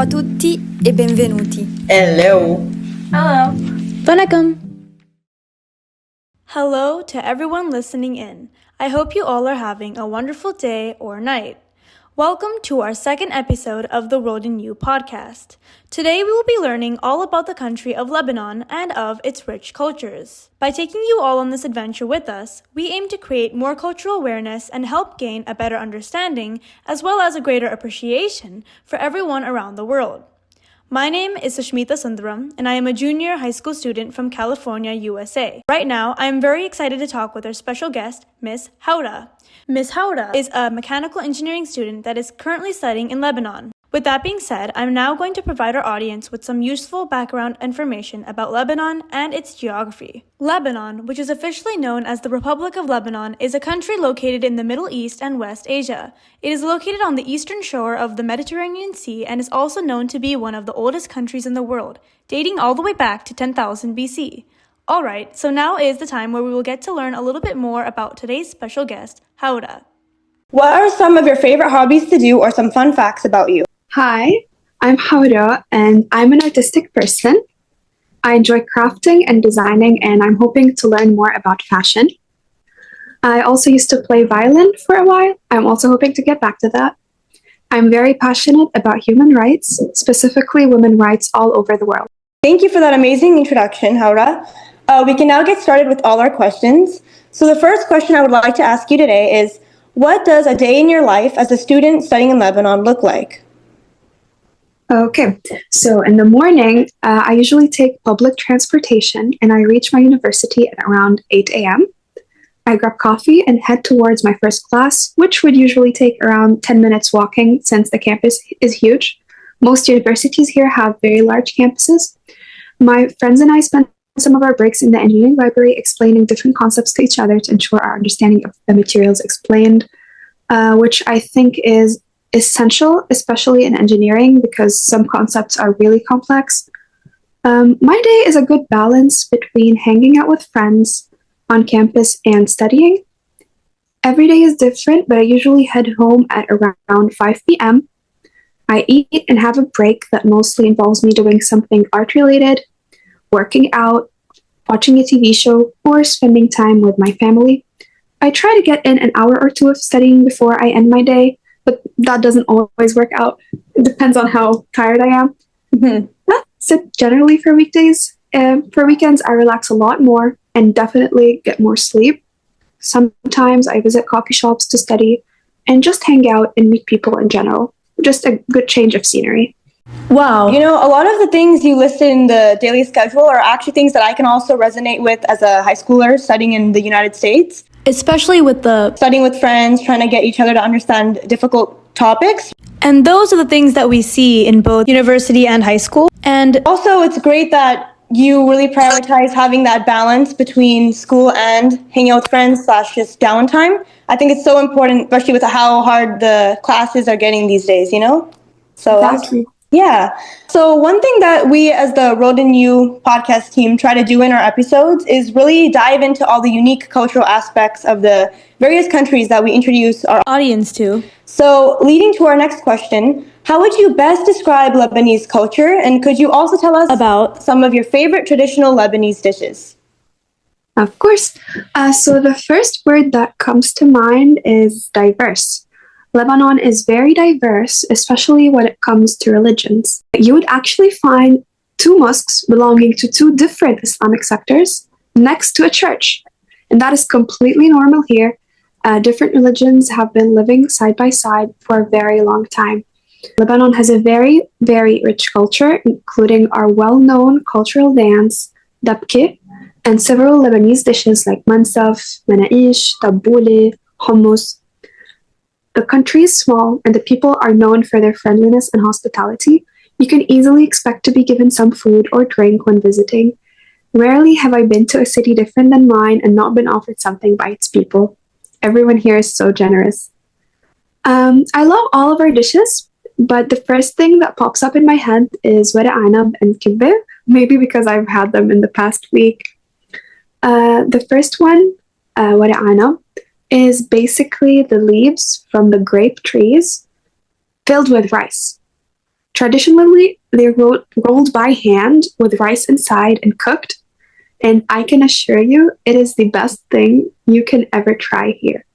a tutti e benvenuti. Hello. Hello. Vanakkam. Hello to everyone listening in. I hope you all are having a wonderful day or night. Welcome to our second episode of the World in You podcast. Today we will be learning all about the country of Lebanon and of its rich cultures. By taking you all on this adventure with us, we aim to create more cultural awareness and help gain a better understanding as well as a greater appreciation for everyone around the world. My name is Sushmita Sundaram, and I am a junior high school student from California, USA. Right now, I am very excited to talk with our special guest, Miss Hauda. Miss Hauda is a mechanical engineering student that is currently studying in Lebanon. With that being said, I'm now going to provide our audience with some useful background information about Lebanon and its geography. Lebanon, which is officially known as the Republic of Lebanon, is a country located in the Middle East and West Asia. It is located on the eastern shore of the Mediterranean Sea and is also known to be one of the oldest countries in the world, dating all the way back to 10,000 BC. Alright, so now is the time where we will get to learn a little bit more about today's special guest, Hauda. What are some of your favorite hobbies to do or some fun facts about you? Hi, I'm Hauda and I'm an artistic person. I enjoy crafting and designing and I'm hoping to learn more about fashion. I also used to play violin for a while. I'm also hoping to get back to that. I'm very passionate about human rights, specifically women's rights all over the world. Thank you for that amazing introduction, Hauda. We can now get started with all our questions. So the first question I would like to ask you today is, what does a day in your life as a student studying in Lebanon look like? Okay, so in the morning, I usually take public transportation and I reach my university at around 8 a.m. I grab coffee and head towards my first class, which would usually take around 10 minutes walking since the campus is huge. Most universities here have very large campuses. My friends and I spend some of our breaks in the engineering library explaining different concepts to each other to ensure our understanding of the materials explained, which I think is essential, especially in engineering, because some concepts are really complex. My day is a good balance between hanging out with friends on campus and studying. Every day is different, but I usually head home at around 5 p.m. I eat and have a break that mostly involves me doing something art-related, working out, watching a TV show, or spending time with my family. I try to get in an hour or two of studying before I end my day, but that doesn't always work out. It depends on how tired I am. That's it generally for weekdays. For weekends, I relax a lot more and definitely get more sleep. Sometimes I visit coffee shops to study and just hang out and meet people in general. Just a good change of scenery. Wow. You know, a lot of the things you listed in the daily schedule are actually things that I can also resonate with as a high schooler studying in the United States. Especially with the Studying with friends, trying to get each other to understand difficult topics. And those are the things that we see in both university and high school. And Also, it's great that you really prioritize having that balance between school and hanging out with friends / just downtime. I think it's so important, especially with how hard the classes are getting these days, you know? So Exactly. yeah. So one thing that we as the Road and You podcast team try to do in our episodes is really dive into all the unique cultural aspects of the various countries that we introduce our audience too. So leading to our next question, how would you best describe Lebanese culture? And could you also tell us About some of your favorite traditional Lebanese dishes? Of course. So the first word that comes to mind is diverse. Lebanon is very diverse, especially when it comes to religions. You would actually find two mosques belonging to two different Islamic sectors next to a church. And that is completely normal here. Different religions have been living side by side for a very long time. Lebanon has a very, very rich culture, including our well-known cultural dance, dabke, and several Lebanese dishes like mansaf, manaish, tabouleh, hummus. The country is small and the people are known for their friendliness and hospitality. You can easily expect to be given some food or drink when visiting. Rarely have I been to a city different than mine and not been offered something by its people. Everyone here is so generous. I love all of our dishes, but the first thing that pops up in my head is wara anab and kibbeh, maybe because I've had them in the past week. The first one, wara anab, is basically the leaves from the grape trees filled with rice. Traditionally, they're rolled by hand with rice inside and cooked. And I can assure you, it is the best thing you can ever try here.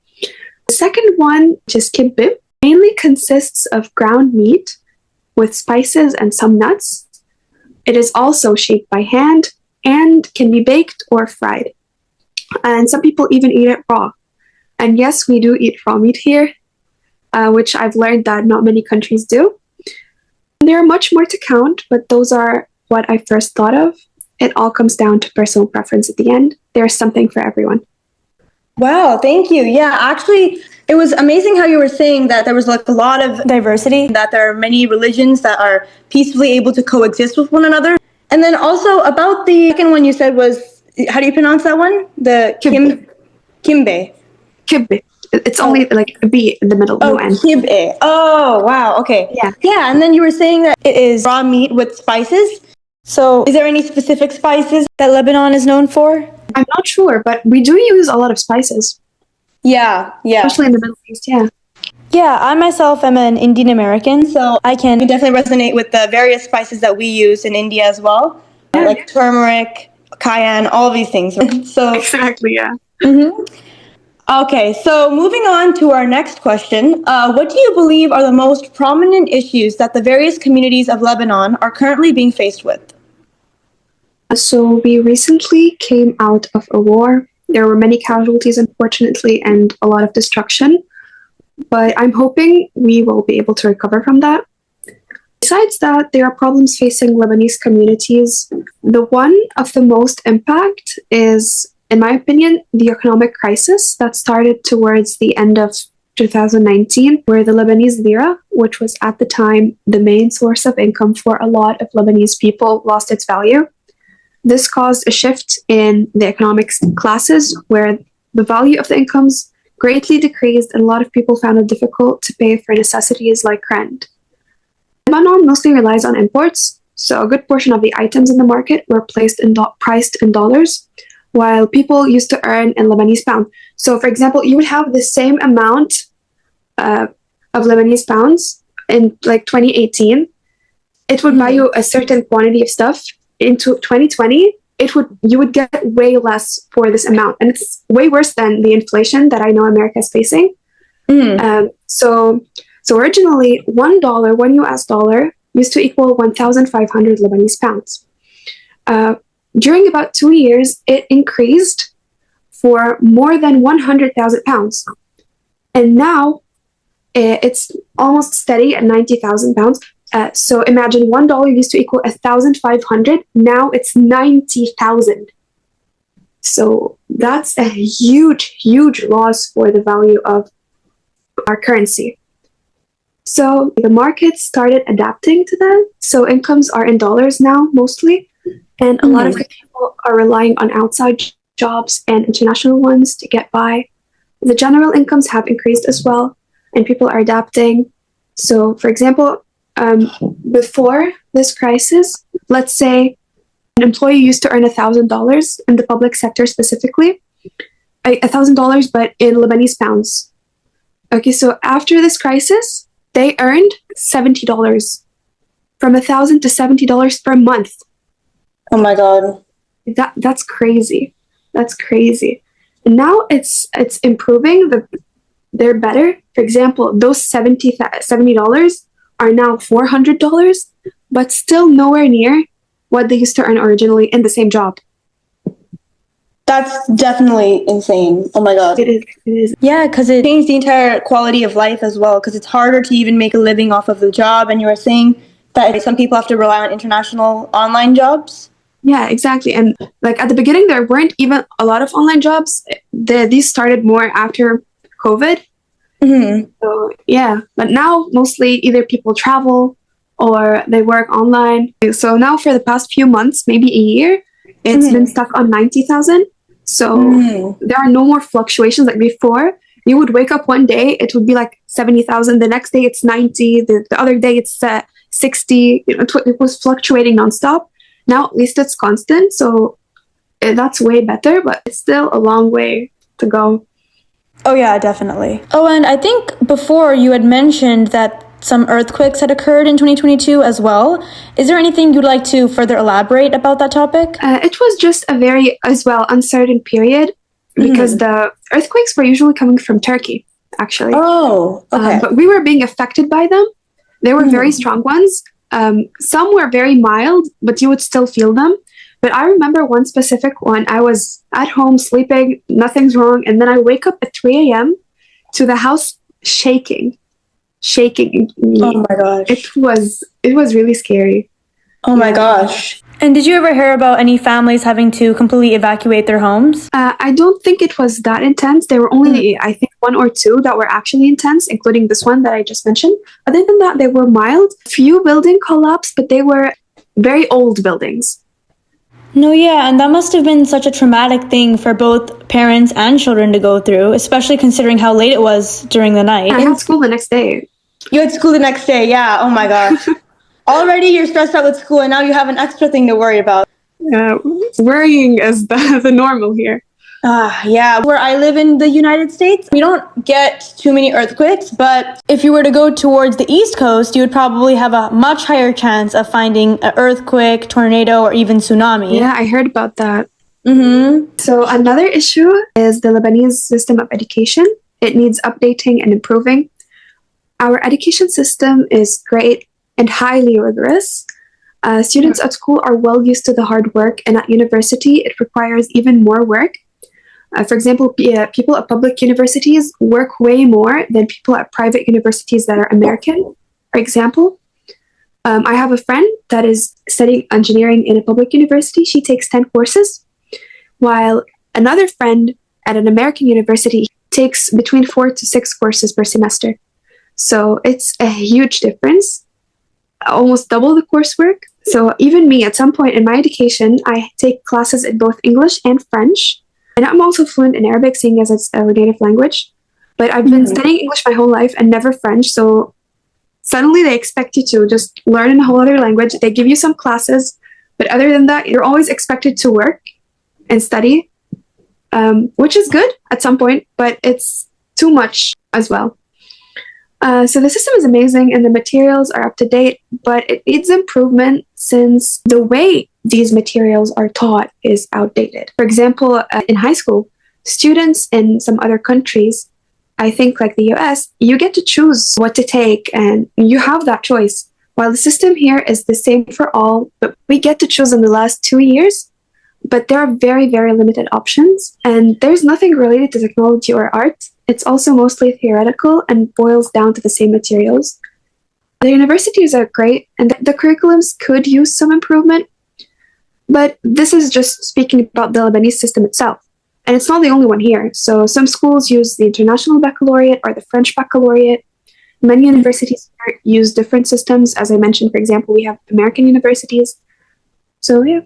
The second one, which is kibbeh, mainly consists of ground meat with spices and some nuts. It is also shaped by hand and can be baked or fried. And some people even eat it raw. And yes, we do eat raw meat here, which I've learned that not many countries do. There are much more to count, but those are what I first thought of. It all comes down to personal preference at the end. There's something for everyone. Wow, thank you. Yeah, actually, it was amazing how you were saying that there was like a lot of Diversity. that there are many religions that are peacefully able to coexist with one another. And then also about the second one you said was, how do you pronounce that one? The kimbe. Kibbeh. It's only like a B in the middle. Oh, No N. kimbe. Oh, wow. Okay. Yeah. Yeah, and then you were saying that It is. raw meat with spices. So, Is there any specific spices? that Lebanon is known for? I'm not sure, but we do use a lot of spices, Yeah. especially in the Middle East. Yeah. Yeah, I myself am an Indian American, So I can we definitely resonate with the various spices that we use in India as well, like turmeric, cayenne, all of these things. So Exactly. Yeah. okay, so moving on to our next question. What do you believe are the most prominent issues that the various communities of Lebanon are currently being faced with? So we recently came out of a war. There were many casualties, unfortunately, and a lot of destruction. But I'm hoping we will be able to recover from that. Besides that, there are problems facing Lebanese communities. The one of the most impact is, in my opinion, the economic crisis that started towards the end of 2019, where the Lebanese lira, which was at the time the main source of income for a lot of Lebanese people, lost its value. This caused a shift in the economic classes where the value of the incomes greatly decreased and a lot of people found it difficult to pay for necessities like rent. Lebanon mostly relies on imports, so a good portion of the items in the market were priced in dollars, while people used to earn in Lebanese pound. So, for example, you would have the same amount of Lebanese pounds in like 2018. It would buy you a certain quantity of stuff. Into 2020, you would get way less for this amount, and it's way worse than the inflation that I know America is facing. So originally, $1 US dollar used to equal 1,500 Lebanese pounds. During about 2 years, it increased for more than 100,000 pounds, and now it's almost steady at 90,000 pounds. So imagine $1 used to equal 1,500. Now it's 90,000. So that's a huge, huge loss for the value of our currency. So the market started adapting to that. So incomes are in dollars now, mostly. And a lot of people are relying on outside jobs and international ones to get by. The general incomes have increased as well, and people are adapting. So, for example, before this crisis, let's say an employee used to earn $1,000 in the public sector specifically, $1,000, but in Lebanese pounds. Okay, so after this crisis, they earned $70, from $1,000 to $70 per month. Oh my God. That's crazy. That's crazy. And now it's improving. They're better. For example, those $70 are now $400, but still nowhere near what they used to earn originally in the same job. That's definitely insane. Oh my God. It is. Yeah, because it Changed the entire quality of life as well, because it's harder to even make a living off of the job. And you were saying that some people have to rely on international online jobs. Yeah, exactly. And like at the beginning, there weren't even a lot of online jobs. These started more after COVID. So yeah, but now mostly either people travel or they work online. So now for the past few months, maybe a year, it's been stuck on 90,000. So there are no more fluctuations like before. You would wake up one day, it would be like 70,000. The next day it's 90. The other day it's 60. It was fluctuating nonstop. Now at least it's constant. So that's way better, but it's still a long way to go. Oh, yeah, definitely. Oh, and I think before you had mentioned that some earthquakes had occurred in 2022 as well. Is there anything you'd like to further elaborate about that topic? It was just a very, as well, uncertain period because the earthquakes were usually coming from Turkey, actually. Oh, okay. But we were being affected by them. They were very strong ones. Some were very mild, but you would still feel them. But I remember one specific one. I was at home sleeping, nothing's wrong, and then I wake up at 3 a.m. to the house shaking. Oh my gosh. It was really scary. Oh my gosh. And did you ever hear about any families having to completely evacuate their homes? I don't think it was that intense. There were only, I think, one or two that were actually intense, including this one that I just mentioned. Other than that, they were mild. Few building collapsed, but they were very old buildings. No, yeah, and that must have been such a traumatic thing for both parents and children to go through, especially considering how late it was during the night. I had school the next day. You had school the next day, yeah. Oh my gosh. Already you're stressed out with school, and now you have an extra thing to worry about. Worrying is the normal here. Yeah. Where I live in the United States, we don't get too many earthquakes, but If you were to go towards the East Coast, you would probably have a much higher chance of finding an earthquake, tornado, or even tsunami. Yeah, I heard about that. mm-hmm. So another issue is the Lebanese system of education. It needs updating and improving. Our education system is great and highly rigorous. Students at school are well used to the hard work, and at university, it requires even more work. For example, people at public universities work way more than people at private universities that are American. For example, I have a friend that is studying engineering in a public university. She takes 10 courses, while another friend at an American university takes between 4 to 6 courses per semester. So it's a huge difference, almost double the coursework. So even me, at some point in my education, I take classes in both English and French. And I'm also fluent in Arabic, seeing as it's our native language. But I've been studying English my whole life and never French. So suddenly they expect you to just learn a whole other language. They give you some classes. But other than that, you're always expected to work and study, which is good at some point, but it's too much as well. So the system is amazing and the materials are up to date, but it needs improvement since the way these materials are taught is outdated. For example, in high school, students in some other countries, I think like the US, you get to choose what to take and you have that choice. While the system here is the same for all, but we get to choose in the last 2 years, but there are very, very limited options. And there's nothing related to technology or art. It's also mostly theoretical and boils down to the same materials. The universities are great and the curriculums could use some improvement, but this is just speaking about the Lebanese system itself. And it's not the only one here. So some schools use the International Baccalaureate or the French Baccalaureate. Many universities here use different systems. As I mentioned, for example, we have American universities. So yeah.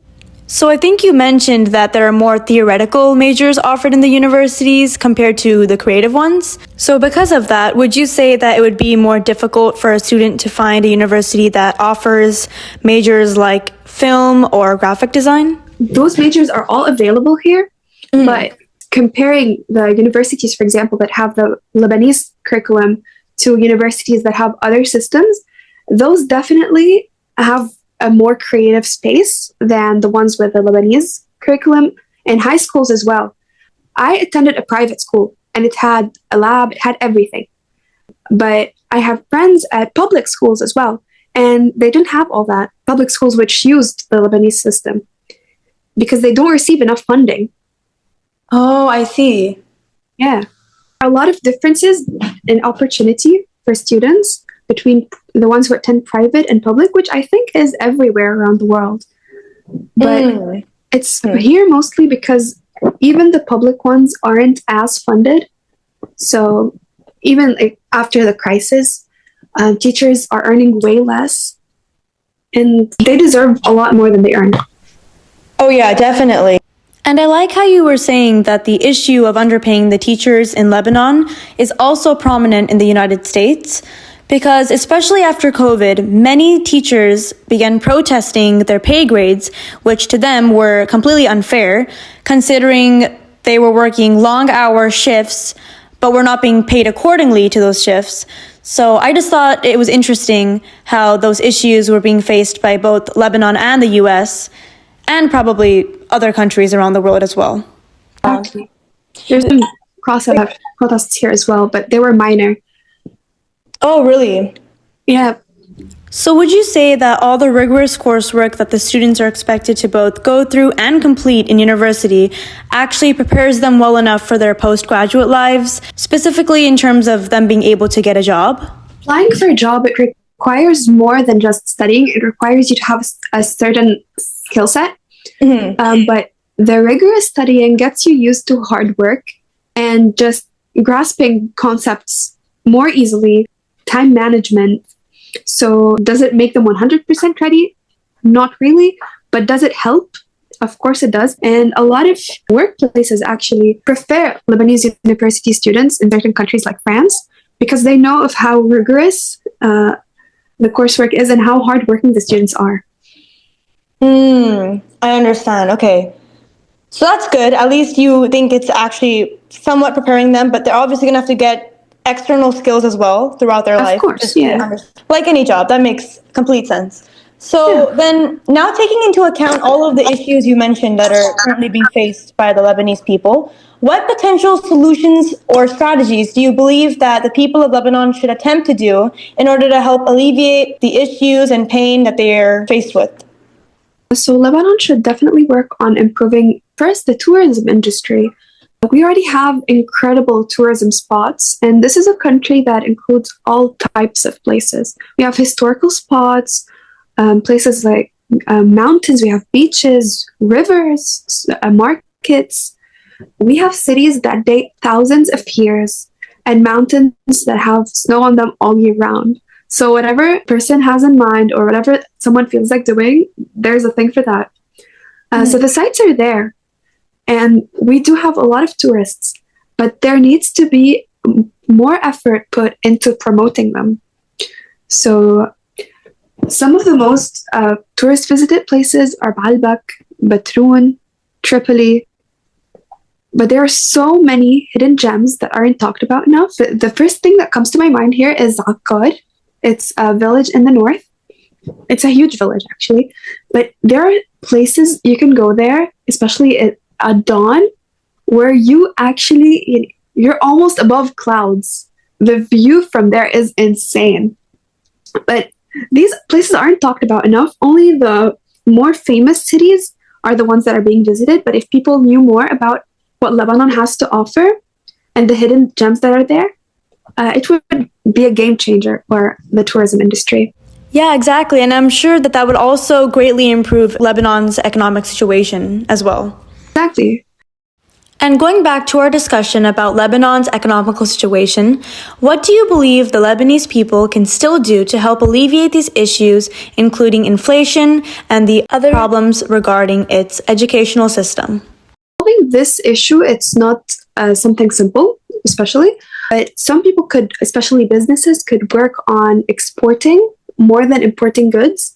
So I think you mentioned that there are more theoretical majors offered in the universities compared to the creative ones. So because of that, would you say that it would be more difficult for a student to find a university that offers majors like film or graphic design? Those majors are all available here, but comparing the universities, for example, that have the Lebanese curriculum to universities that have other systems, those definitely have a more creative space than the ones with the Lebanese curriculum, and high schools as well. I attended a private school and it had a lab, it had everything. But I have friends at public schools as well, and they didn't have all that. Public schools which used the Lebanese system because they don't receive enough funding. Oh, I see. Yeah. A lot of differences in opportunity for students between the ones who attend private and public, which I think is everywhere around the world. But it's here mostly because even the public ones aren't as funded. So even after the crisis, teachers are earning way less and they deserve a lot more than they earn. Oh yeah, definitely. And I like how you were saying that the issue of underpaying the teachers in Lebanon is also prominent in the United States. Because especially after COVID, many teachers began protesting their pay grades, which to them were completely unfair, considering they were working long hour shifts, but were not being paid accordingly to those shifts. So I just thought it was interesting how those issues were being faced by both Lebanon and the US, and probably other countries around the world as well. Exactly. There's some protests here as well, but they were minor. Oh, really? Yeah. So would you say that all the rigorous coursework that the students are expected to both go through and complete in university actually prepares them well enough for their postgraduate lives, specifically in terms of them being able to get a job? Applying for a job, it requires more than just studying. It requires you to have a certain skill set. But the rigorous studying gets you used to hard work and just grasping concepts more easily, time management. So does it make them 100% ready? Not really. But does it help? Of course it does. And a lot of workplaces actually prefer Lebanese university students in certain countries like France because they know of how rigorous the coursework is and how hardworking the students are. I understand. Okay. So that's good. At least you think it's actually somewhat preparing them, but they're obviously going to have to get external skills as well throughout their life. Of course, yeah. Like any job, that makes complete sense. So then, now taking into account all of the issues you mentioned that are currently being faced by the Lebanese people, what potential solutions or strategies do you believe that the people of Lebanon should attempt to do in order to help alleviate the issues and pain that they are faced with? So Lebanon should definitely work on improving, first, the tourism industry. We already have incredible tourism spots, and this is a country that includes all types of places. We have historical spots, places like mountains, we have beaches, rivers, markets. We have cities that date thousands of years and mountains that have snow on them all year round. So whatever person has in mind or whatever someone feels like doing, there's a thing for that. So the sites are there. And we do have a lot of tourists, but there needs to be more effort put into promoting them. So some of the most tourist visited places are Baalbek, Batroun, Tripoli. But there are so many hidden gems that aren't talked about enough. The first thing that comes to my mind here is Akkad. It's a village in the north. It's a huge village, actually. But there are places you can go there, especially at dawn, where you're almost above clouds. The view from there is insane. But these places aren't talked about enough. Only the more famous cities are the ones that are being visited. But if people knew more about what Lebanon has to offer and the hidden gems that are there, it would be a game changer for the tourism industry. Yeah, exactly. And I'm sure that would also greatly improve Lebanon's economic situation as well. Exactly. And going back to our discussion about Lebanon's economical situation, what do you believe the Lebanese people can still do to help alleviate these issues, including inflation and the other problems regarding its educational system? Solving this issue, it's not something simple, especially, but some people could, especially businesses, could work on exporting more than importing goods,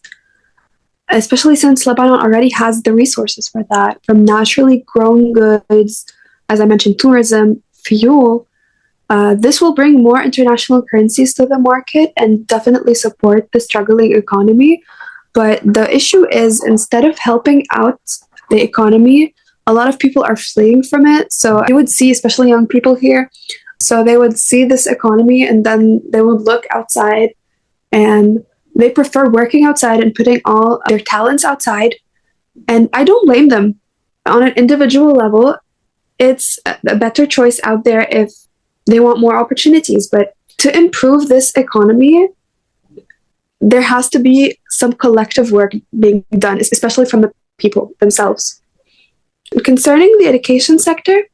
especially since Lebanon already has the resources for that, from naturally grown goods, as I mentioned, tourism, fuel. This will bring more international currencies to the market and definitely support the struggling economy. But the issue is, instead of helping out the economy, a lot of people are fleeing from it. So you would see, especially young people here, so they would see this economy and then they would look outside, and they prefer working outside and putting all their talents outside. And I don't blame them. On an individual level, it's a better choice out there if they want more opportunities. But to improve this economy, there has to be some collective work being done, especially from the people themselves. Concerning the education sector,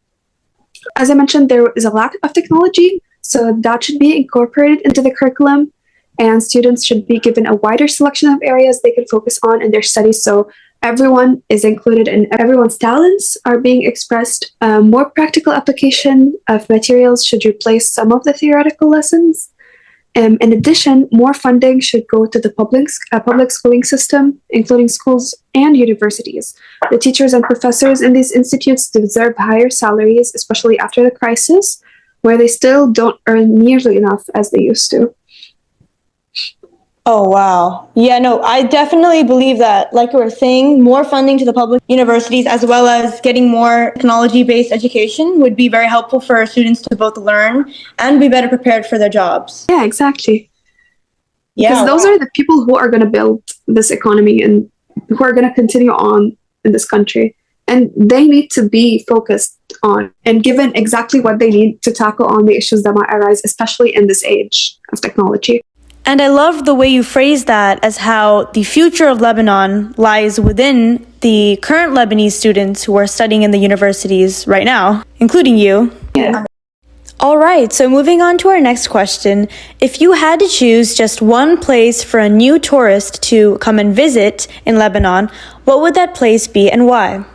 as I mentioned, there is a lack of technology, so that should be incorporated into the curriculum, and students should be given a wider selection of areas they can focus on in their studies, so everyone is included and everyone's talents are being expressed. More practical application of materials should replace some of the theoretical lessons. In addition, more funding should go to the public schooling system, including schools and universities. The teachers and professors in these institutes deserve higher salaries, especially after the crisis, where they still don't earn nearly enough as they used to. Oh, wow. Yeah, no, I definitely believe that, like we were saying, more funding to the public universities as well as getting more technology-based education would be very helpful for students to both learn and be better prepared for their jobs. Yeah, exactly. Yeah, Because those wow. are the people who are going to build this economy and who are going to continue on in this country. And they need to be focused on and given exactly what they need to tackle on the issues that might arise, especially in this age of technology. And I love the way you phrase that as how the future of Lebanon lies within the current Lebanese students who are studying in the universities right now, including you. Yeah. All right, so moving on to our next question. If you had to choose just one place for a new tourist to come and visit in Lebanon, what would that place be and why?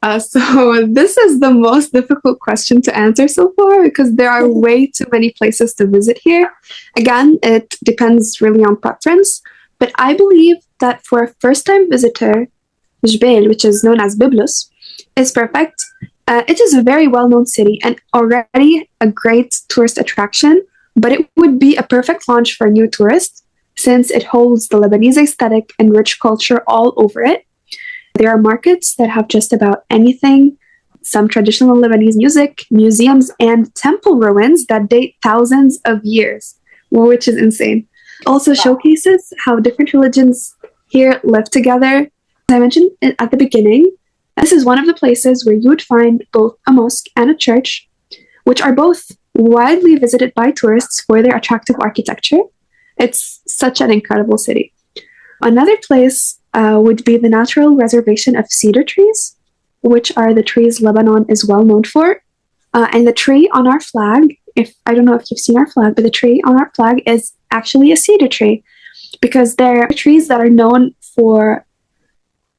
So this is the most difficult question to answer so far because there are way too many places to visit here. Again, it depends really on preference, but I believe that for a first-time visitor, Jbeil, which is known as Byblos, is perfect. It is a very well-known city and already a great tourist attraction, but it would be a perfect launch for new tourists since it holds the Lebanese aesthetic and rich culture all over it. There are markets that have just about anything, some traditional Lebanese music, museums, and temple ruins that date thousands of years, which is insane. Also showcases how different religions here live together. As I mentioned at the beginning, this is one of the places where you would find both a mosque and a church, which are both widely visited by tourists for their attractive architecture. It's such an incredible city. Another place would be the natural reservation of cedar trees, which are the trees Lebanon is well known for. And the tree on our flag, if I don't know if you've seen our flag, but the tree on our flag is actually a cedar tree because they're trees that are known for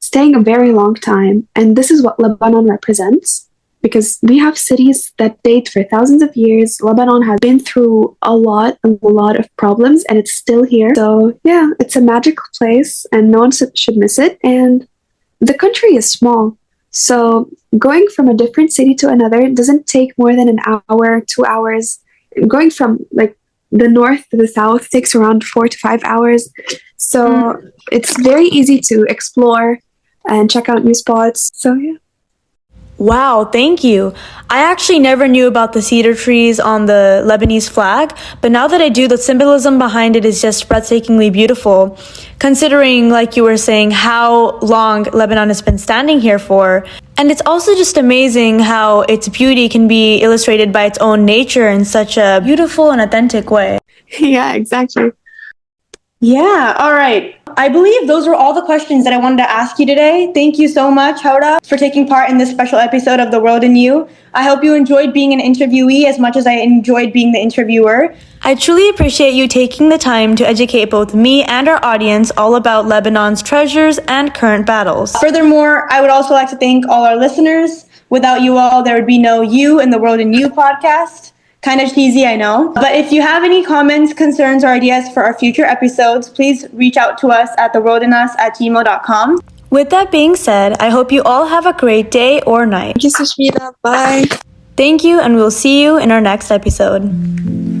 staying a very long time. And this is what Lebanon represents because we have cities that date for thousands of years. Lebanon has been through a lot of problems and it's still here. So yeah, it's a magical place and no one should miss it. And the country is small. So going from a different city to another doesn't take more than an hour, 2 hours. Going from like the north to the south takes around 4 to 5 hours. So it's very easy to explore and check out new spots. So yeah. Wow, thank you. I actually never knew about the cedar trees on the Lebanese flag, but now that I do, the symbolism behind it is just breathtakingly beautiful. Considering, like you were saying, how long Lebanon has been standing here for. And it's also just amazing how its beauty can be illustrated by its own nature in such a beautiful and authentic way. Yeah, exactly. Yeah, all right. I believe those were all the questions that I wanted to ask you today. Thank you so much, Hauda, for taking part in this special episode of The World in You. I hope you enjoyed being an interviewee as much as I enjoyed being the interviewer. I truly appreciate you taking the time to educate both me and our audience all about Lebanon's treasures and current battles. Furthermore, I would also like to thank all our listeners. Without you all, there would be no You in The World in You podcast. Kind of cheesy, I know. But if you have any comments, concerns, or ideas for our future episodes, please reach out to us at theworldinus@gmail.com. With that being said, I hope you all have a great day or night. Thank you, Sushmita. Bye. Thank you, and we'll see you in our next episode.